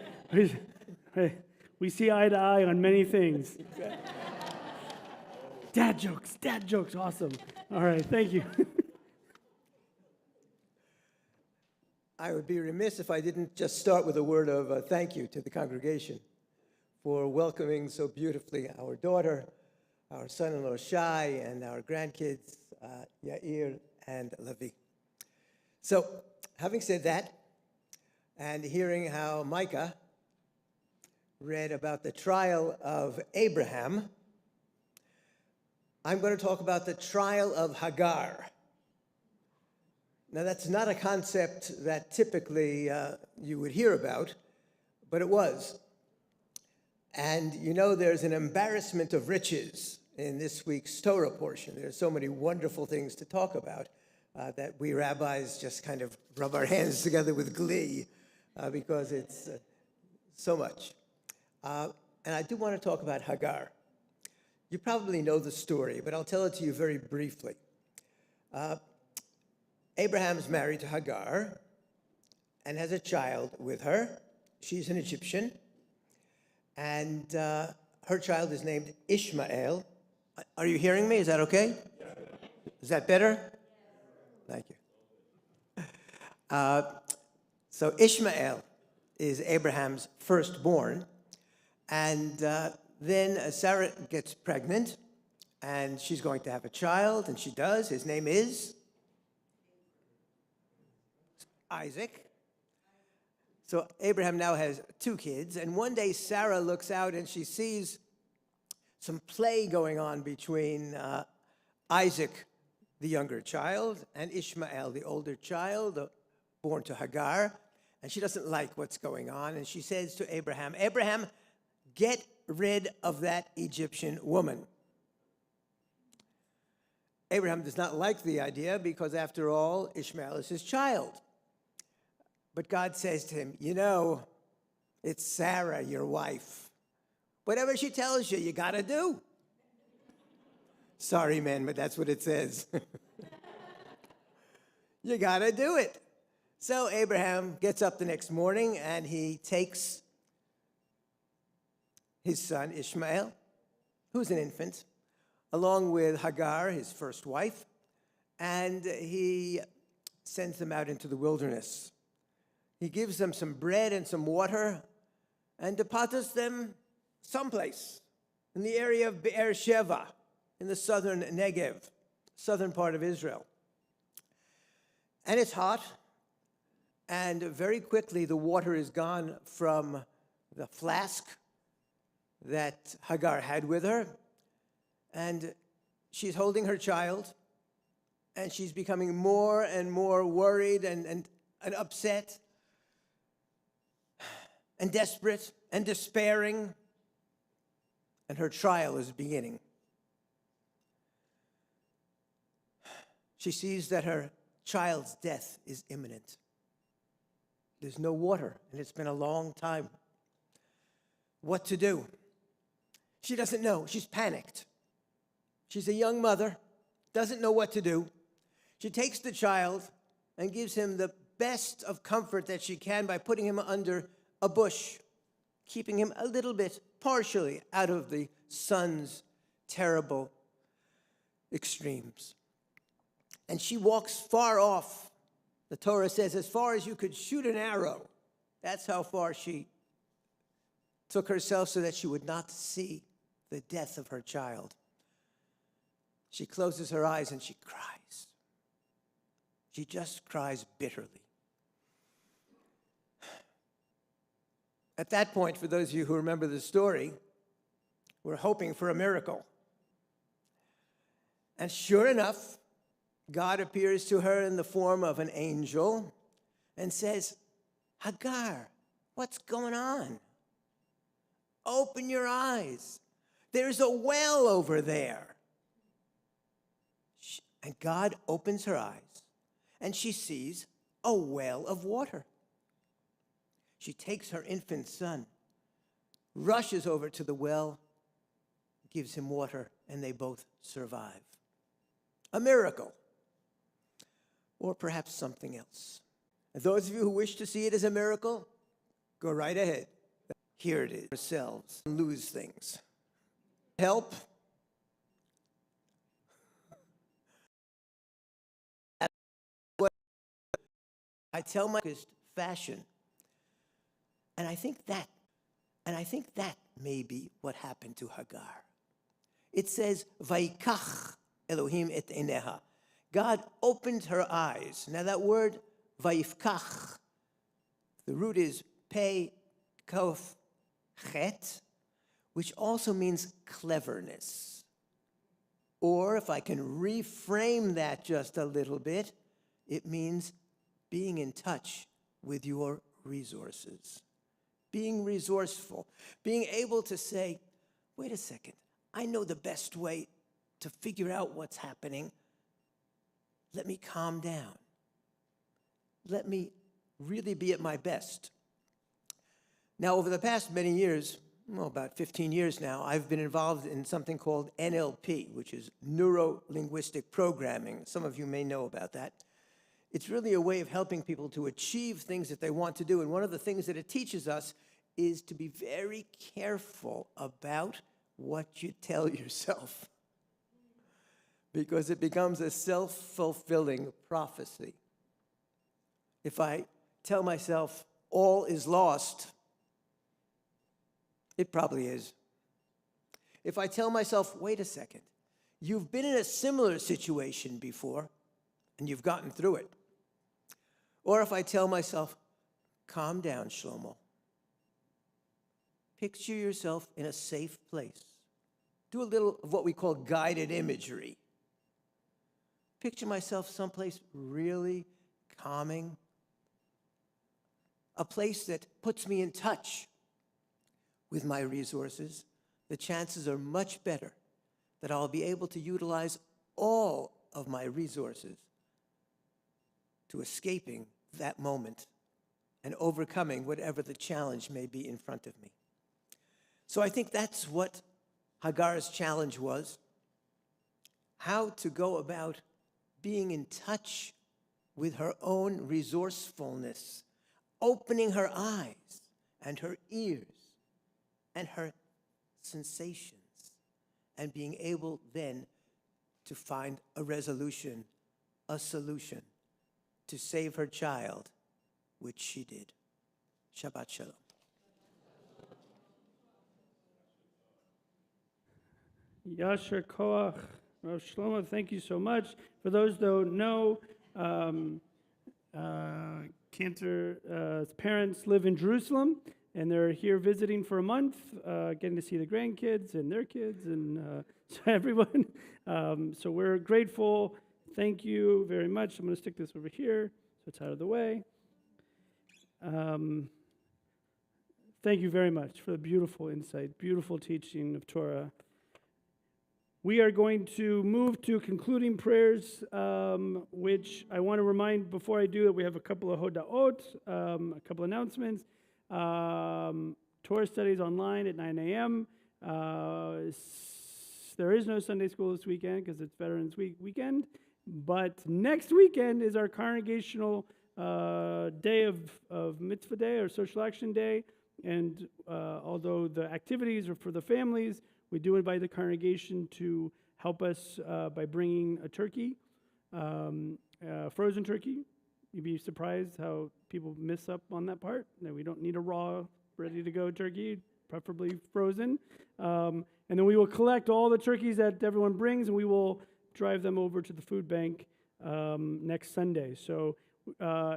We see eye to eye on many things. Dad jokes, awesome. All right, thank you. I would be remiss if I didn't just start with a word of thank you to the congregation for welcoming so beautifully our daughter, our son-in-law Shai, and our grandkids, Yair and Levi. So, having said that, and hearing how Micah read about the trial of Abraham, I'm going to talk about the trial of Hagar. Now, that's not a concept that typically you would hear about, but it was. And you know, there's an embarrassment of riches in this week's Torah portion. There's so many wonderful things to talk about that we rabbis just kind of rub our hands together with glee because it's so much. And I do want to talk about Hagar. You probably know the story, but I'll tell it to you very briefly. Abraham's married to Hagar and has a child with her. She's an Egyptian. And her child is named Ishmael. Are you hearing me? Is that okay? Is that better? Thank you. So Ishmael is Abraham's firstborn. And then Sarah gets pregnant, and she's going to have a child, and she does. His name is Isaac. So Abraham now has 2 kids, and one day Sarah looks out and she sees some play going on between Isaac, the younger child, and Ishmael, the older child, born to Hagar, and she doesn't like what's going on, and she says to Abraham, Abraham, get rid of that Egyptian woman. Abraham does not like the idea because, after all, Ishmael is his child. But God says to him, you know, it's Sarah, your wife. Whatever she tells you, you got to do. Sorry, men, but that's what it says. You got to do it. So Abraham gets up the next morning and he takes his son Ishmael, who's an infant, along with Hagar, his first wife, and he sends them out into the wilderness. He gives them some bread and some water and deposits them someplace in the area of Beersheba in the southern Negev, southern part of Israel. And it's hot, and very quickly the water is gone from the flask that Hagar had with her, and she's holding her child, and she's becoming more and more worried and upset and desperate and despairing, and her trial is beginning. She sees that her child's death is imminent. There's no water, and it's been a long time. What to do? She doesn't know. She's panicked. She's a young mother, doesn't know what to do. She takes the child and gives him the best of comfort that she can by putting him under a bush, keeping him a little bit, partially, out of the sun's terrible extremes. And she walks far off. The Torah says, as far as you could shoot an arrow. That's how far she took herself so that she would not see the death of her child. She closes her eyes and she cries. She just cries bitterly. At that point, for those of you who remember the story, we're hoping for a miracle. And sure enough, God appears to her in the form of an angel and says, Hagar, what's going on? Open your eyes. There's a well over there. And God opens her eyes, and she sees a well of water. She takes her infant son, rushes over to the well, gives him water, and they both survive. A miracle. Or perhaps something else. And those of you who wish to see it as a miracle, go right ahead. Here it is. Ourselves lose things. Help. I tell my fashion. And I think that may be what happened to Hagar. It says, Vaikach Elohim et eneha. God opened her eyes. Now that word, Vaifkach, the root is Pei Kof Chet, which also means cleverness. Or if I can reframe that just a little bit, it means being in touch with your resources. Being resourceful. Being able to say, wait a second, I know the best way to figure out what's happening. Let me calm down. Let me really be at my best. Now, over the past many years, about 15 years now, I've been involved in something called NLP, which is neuro-linguistic programming. Some of you may know about that. It's really a way of helping people to achieve things that they want to do. And one of the things that it teaches us is to be very careful about what you tell yourself, because it becomes a self-fulfilling prophecy. If I tell myself all is lost, it probably is. If I tell myself, wait a second, you've been in a similar situation before and you've gotten through it. Or if I tell myself, calm down, Shlomo. Picture yourself in a safe place. Do a little of what we call guided imagery. Picture myself someplace really calming, a place that puts me in touch with my resources. The chances are much better that I'll be able to utilize all of my resources to escaping that moment and overcoming whatever the challenge may be in front of me. So I think that's what Hagar's challenge was, how to go about being in touch with her own resourcefulness, opening her eyes and her ears and her sensations, and being able then to find a resolution, a solution, to save her child, which she did. Shabbat Shalom. Yasher Koach, Rav Shlomo, thank you so much. For those that don't know, Cantor's parents live in Jerusalem, and they're here visiting for a month, getting to see the grandkids and their kids and so everyone. So we're grateful. Thank you very much. I'm going to stick this over here so it's out of the way. Thank you very much for the beautiful insight, beautiful teaching of Torah. We are going to move to concluding prayers, which I want to remind before I do that we have a couple of hodaot, a couple announcements. Torah studies online at 9 a.m. There is no Sunday school this weekend because it's Veterans weekend, but next weekend is our congregational day of mitzvah day or social action day, and although the activities are for the families, we do invite the congregation to help us by bringing a turkey, frozen turkey. You'd be surprised how people miss up on that part, that we don't need a raw, ready-to-go turkey, preferably frozen. And then we will collect all the turkeys that everyone brings, and we will drive them over to the food bank next Sunday. So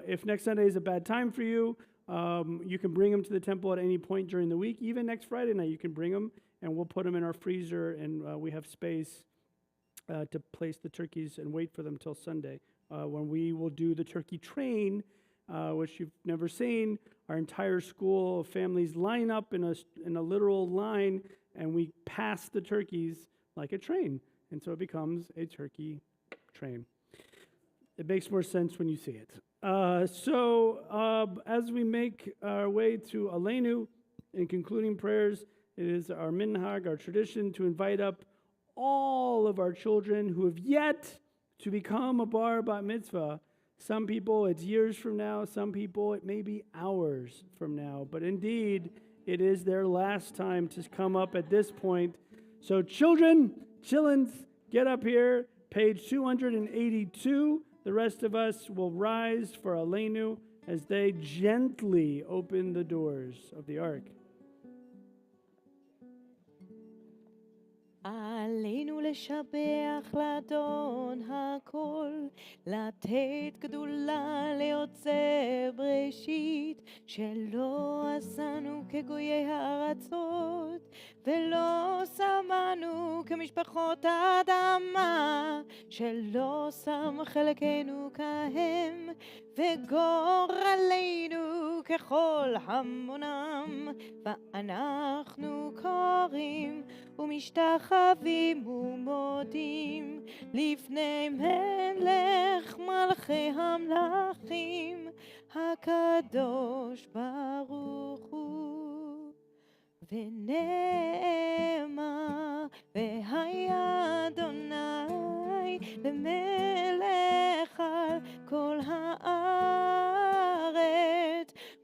if next Sunday is a bad time for you, you can bring them to the temple at any point during the week. Even next Friday night, you can bring them, and we'll put them in our freezer, and we have space to place the turkeys and wait for them till Sunday, when we will do the turkey train, which you've never seen. Our entire school of families line up in a literal line, and we pass the turkeys like a train. And so it becomes a turkey train. It makes more sense when you see it. So as we make our way to Aleinu in concluding prayers, it is our minhag, our tradition, to invite up all of our children who have yet to become a bar bat mitzvah. Some people, it's years from now. Some people, it may be hours from now. But indeed, it is their last time to come up at this point. So children, chillins, get up here, page 282. The rest of us will rise for Aleinu as they gently open the doors of the ark. עלינו לשבח לאדון הכל, לתת גדולה ליוצר בראשית, שלא עשנו כגויי הארצות, ולא שמנו כמשפחות האדמה, שלא שם חלקנו כהם, וגורלנו ככל המונם, ואנחנו קוראים ומשתחווים ומודים לפני מלך מלכי המלכים הקדוש ברוך הוא. ונאמר והיה אדוני למלך על כל הארץ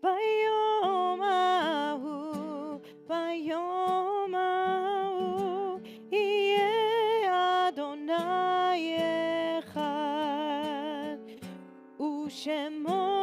ביום ההוא, ביום ההוא יהיה אדוני אחד, ושמו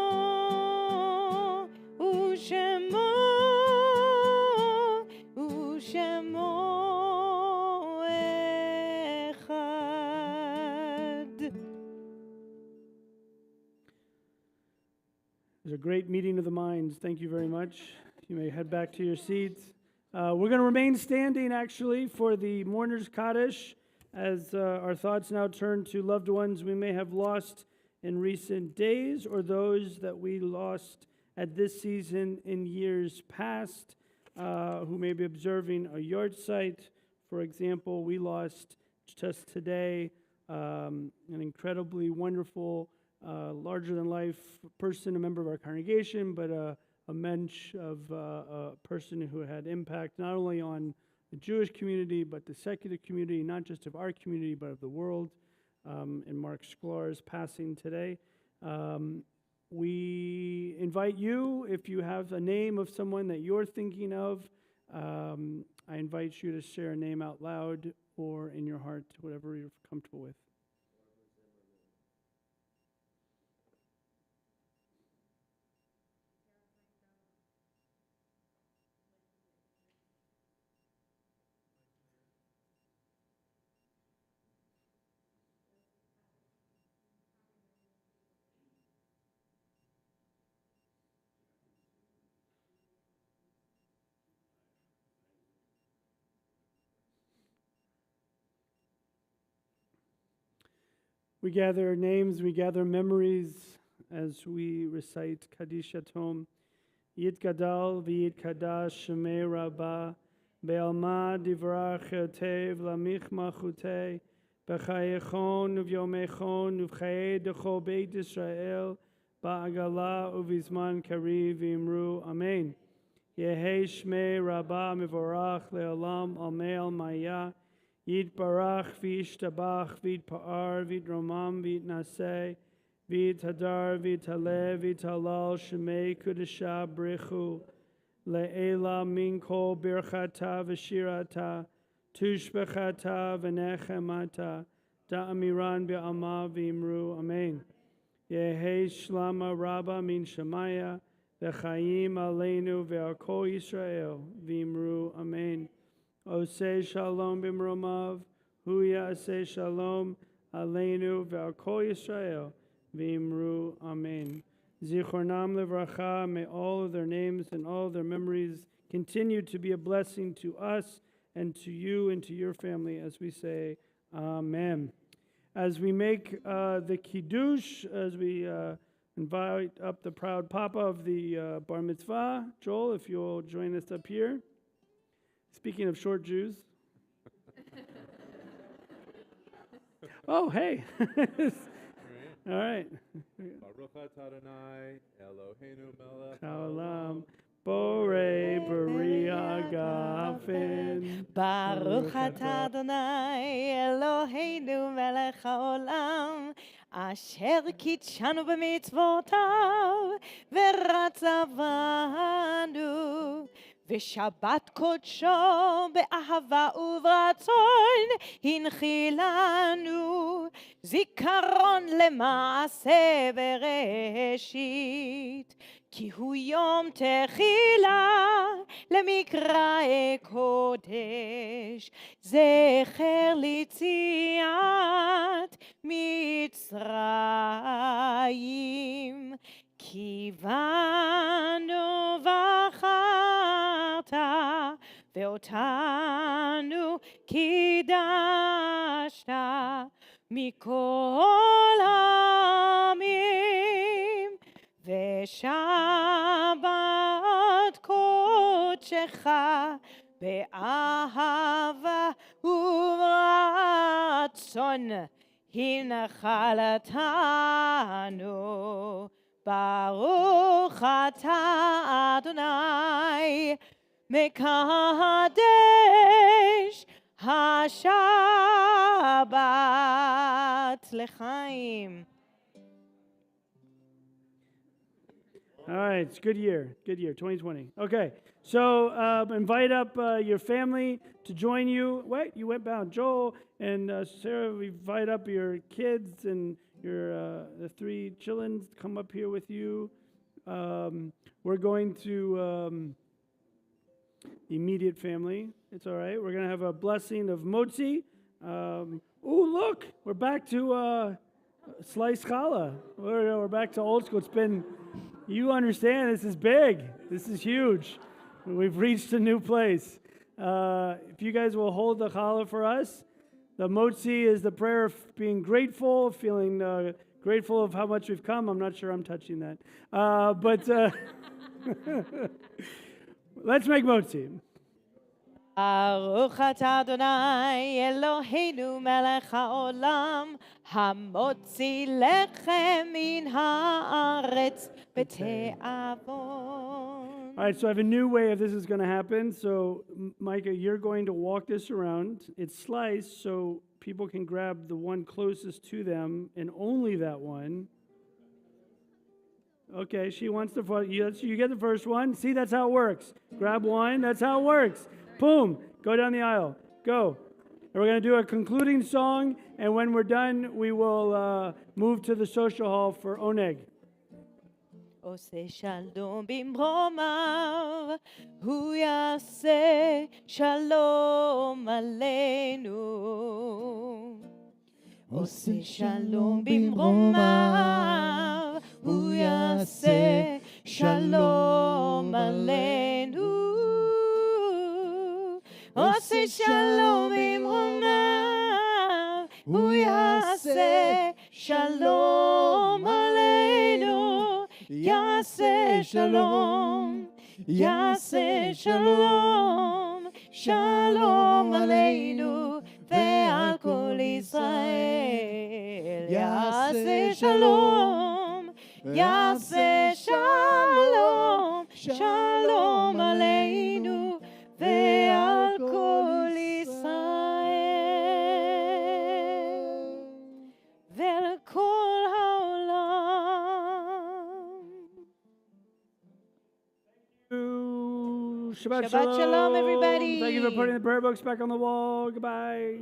It was a great meeting of the minds. Thank you very much. You may head back to your seats. We're going to remain standing, actually, for the Mourner's Kaddish, as our thoughts now turn to loved ones we may have lost in recent days, or those that we lost at this season in years past, who may be observing a yard site. For example, we lost just today an incredibly wonderful, larger-than-life person, a member of our congregation, but a mensch of a person who had impact not only on the Jewish community, but the secular community, not just of our community, but of the world, in Mark Sklar's passing today. We invite you, if you have a name of someone that you're thinking of, I invite you to share a name out loud or in your heart, whatever you're comfortable with. We gather names, we gather memories as we recite Kaddish Yatom. Yit Gadal v'yit Kadash Shemei Rabbah בעלמא דברach היטב למיכמחותי, בחייכון וביומכון ובחיי דכל בית ישראל, בעגלה ובזמן קריב ואמרו אמן. יהי שמי רבה מבורך לעולם עמל מיה, יתברך וישתבח ויתפאר ויתרומם ויתנשא, ויתהדר ויתעלה ויתהלל שמי קדושה ברכו, לעילה מן כל ברכתה ושירתה, תושבחתה ונחמתה, דאמירן בעלמא ואמרו אמן. יהי שלמה רבה מן שמיה, וחיים עלינו ועל כל ישראל, ואמרו אמן. עושה שלום במרומיו, הוא יעשה שלום עלינו ועל כל ישראל, ואמרו amen. Zichronam levracha, may all of their names and all of their memories continue to be a blessing to us and to you and to your family as we say amen. As we make the kiddush, as we invite up the proud papa of the bar mitzvah, Joel, if you'll join us up here. Speaking of short Jews. Oh, hey. All right. Baruch atah Adonai, Eloheinu melech Haolam, Borei Bari Agafen. Baruch atah Adonai Eloheinu melech haolam, asher kitshanu b'mitzvotav v'ratzavanu, v'shabbat kodsho be'ahava uvrtzon hinchilanu, zikaron lema'aseh bereshit, כי הוא יום תחילה למקראי קודש, זכר ליציאת מצרים. כי בנו בחרת ואותנו קידשת מכל העמים, ושבת קודשך באהבה וברצון הנחלתנו. ברוך אתה אדוני מקדש השבת לחיים. All right, it's a good year, 2020. Okay, so invite up your family to join you. Wait, you went down. Joel and Sarah, we invite up your kids and your the three children to come up here with you. We're going to immediate family. It's all right. We're going to have a blessing of motzi. Oh, look, we're back to sliced challah. We're back to old school. It's been... You understand, this is big. This is huge. We've reached a new place. If you guys will hold the challah for us, the motzi is the prayer of being grateful, feeling grateful of how much we've come. I'm not sure I'm touching that. But let's make motzi. ברוך אתה אדוני אלוהינו מלך העולם, המוציא לחם מן הארץ בתיאבון. All right, so I have a new way if this is going to happen. So, Micah, you're going to walk this around. It's sliced, so people can grab the one closest to them, and only that one. Okay, she wants the first. You get the first one. See, that's how it works. Grab one. That's how it works. Boom. Go down the aisle. Go. And we're going to do a concluding song, and when we're done, we will move to the social hall for oneg. עושה שלום במרומיו, הוא יעשה שלום עלינו. עושה שלום במרומיו, הוא יעשה שלום עלינו. עושה שלום במרומיו, הוא יעשה שלום עלינו. יעשה שלום, יעשה שלום, שלום עלינו ועל כל ישראל. יעשה שלום, יעשה שלום, שלום עלינו ועל כל ישראל ולכל העולם. Shabbat Shabbat shalom, everybody. Thank you for putting the prayer books back on the wall. Goodbye.